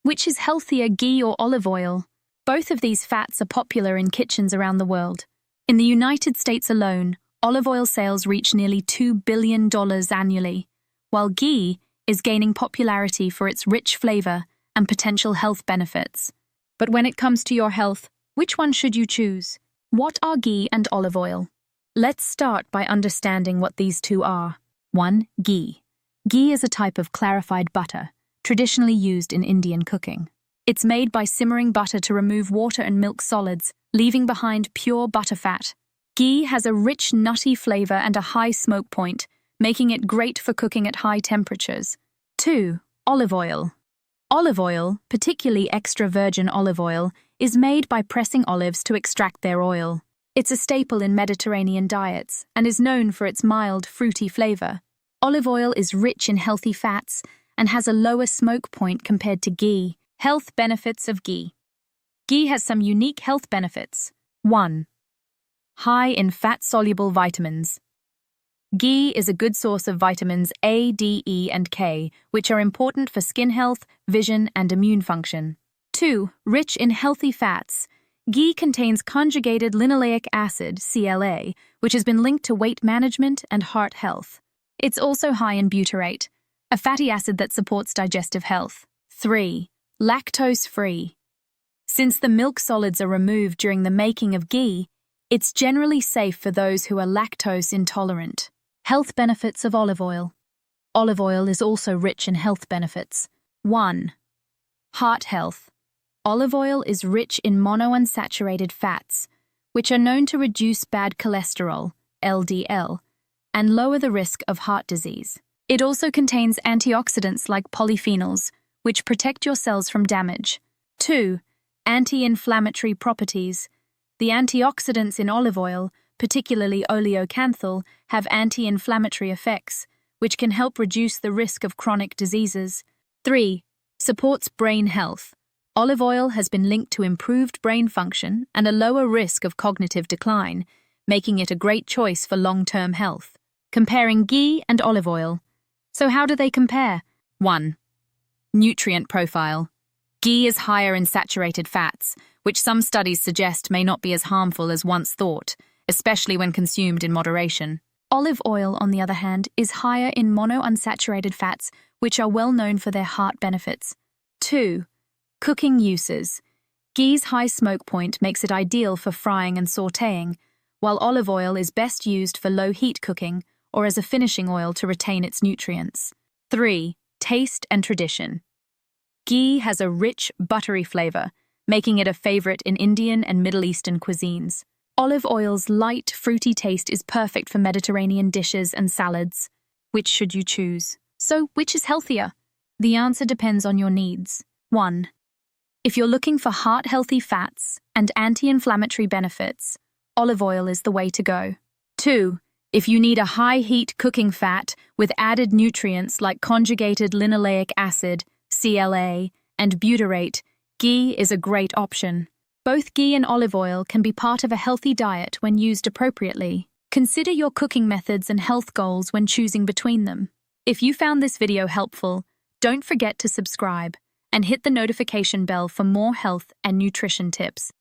Which is healthier, ghee or olive oil? Both of these fats are popular in kitchens around the world. In the United States alone, olive oil sales reach nearly $2 billion annually, while ghee is gaining popularity for its rich flavor and potential health benefits. But when it comes to your health, which one should you choose? What are ghee and olive oil? Let's start by understanding what these two are. 1. Ghee. Ghee is a type of clarified butter, traditionally used in Indian cooking. It's made by simmering butter to remove water and milk solids, leaving behind pure butter fat. Ghee has a rich, nutty flavor and a high smoke point, making it great for cooking at high temperatures. 2. Olive oil. Olive oil, particularly extra virgin olive oil, is made by pressing olives to extract their oil. It's a staple in Mediterranean diets and is known for its mild, fruity flavor. Olive oil is rich in healthy fats and has a lower smoke point compared to ghee. Health benefits of ghee. Ghee has some unique health benefits. 1. High in fat-soluble vitamins. Ghee is a good source of vitamins A, D, E, and K, which are important for skin health, vision, and immune function. 2. Rich in healthy fats. Ghee contains conjugated linoleic acid, CLA, which has been linked to weight management and heart health. It's also high in butyrate, a fatty acid that supports digestive health. 3. Lactose-free. Since the milk solids are removed during the making of ghee, it's generally safe for those who are lactose intolerant. Health benefits of olive oil. Olive oil is also rich in health benefits. 1. Heart health. Olive oil is rich in monounsaturated fats, which are known to reduce bad cholesterol, LDL, and lower the risk of heart disease. It also contains antioxidants like polyphenols, which protect your cells from damage. 2. Anti-inflammatory properties. The antioxidants in olive oil, particularly oleocanthal, have anti-inflammatory effects, which can help reduce the risk of chronic diseases. 3. Supports brain health. Olive oil has been linked to improved brain function and a lower risk of cognitive decline, making it a great choice for long-term health. Comparing ghee and olive oil. So how do they compare? 1. Nutrient profile. Ghee is higher in saturated fats, which some studies suggest may not be as harmful as once thought, especially when consumed in moderation. Olive oil, on the other hand, is higher in monounsaturated fats, which are well known for their heart benefits. 2. Cooking uses. Ghee's high smoke point makes it ideal for frying and sautéing, while olive oil is best used for low-heat cooking or as a finishing oil to retain its nutrients. 3. Taste and tradition. Ghee has a rich, buttery flavor, making it a favorite in Indian and Middle Eastern cuisines. Olive oil's light, fruity taste is perfect for Mediterranean dishes and salads. Which should you choose? So, which is healthier? The answer depends on your needs. 1. If you're looking for heart-healthy fats and anti-inflammatory benefits, olive oil is the way to go. 2. If you need a high-heat cooking fat with added nutrients like conjugated linoleic acid, CLA, and butyrate, ghee is a great option. Both ghee and olive oil can be part of a healthy diet when used appropriately. Consider your cooking methods and health goals when choosing between them. If you found this video helpful, don't forget to subscribe and hit the notification bell for more health and nutrition tips.